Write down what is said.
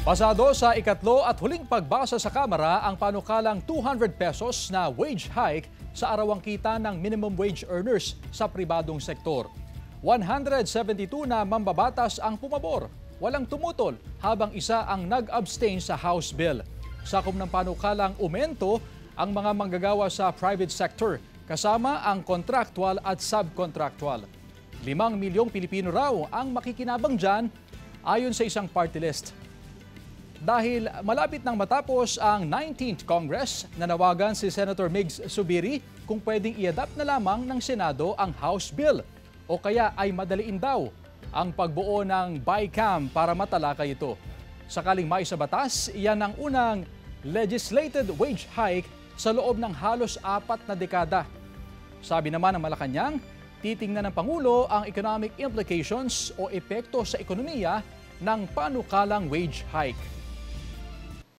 Pasado sa ikatlo at huling pagbasa sa Kamara ang panukalang 200 pesos na wage hike sa arawang kita ng minimum wage earners sa pribadong sektor. 172 na mambabatas ang pumabor, walang tumutol habang isa ang nag-abstain sa House Bill. Sakop ng panukalang umento ang mga manggagawa sa private sector kasama ang contractual at subcontractual. 5 milyong Pilipino raw ang makikinabang dyan ayon sa isang party list. Dahil malapit nang matapos ang 19th Congress, nanawagan si Senator Migs Zubiri kung pwedeng i-adapt na lamang ng Senado ang House Bill o kaya ay madaliin daw ang pagbuo ng BICAM para matalakay ito. Sakaling maisabatas, iyan ang unang legislated wage hike sa loob ng halos 4 na dekada. Sabi naman ng Malacanang, titingnan ng Pangulo ang economic implications o epekto sa ekonomiya ng panukalang wage hike.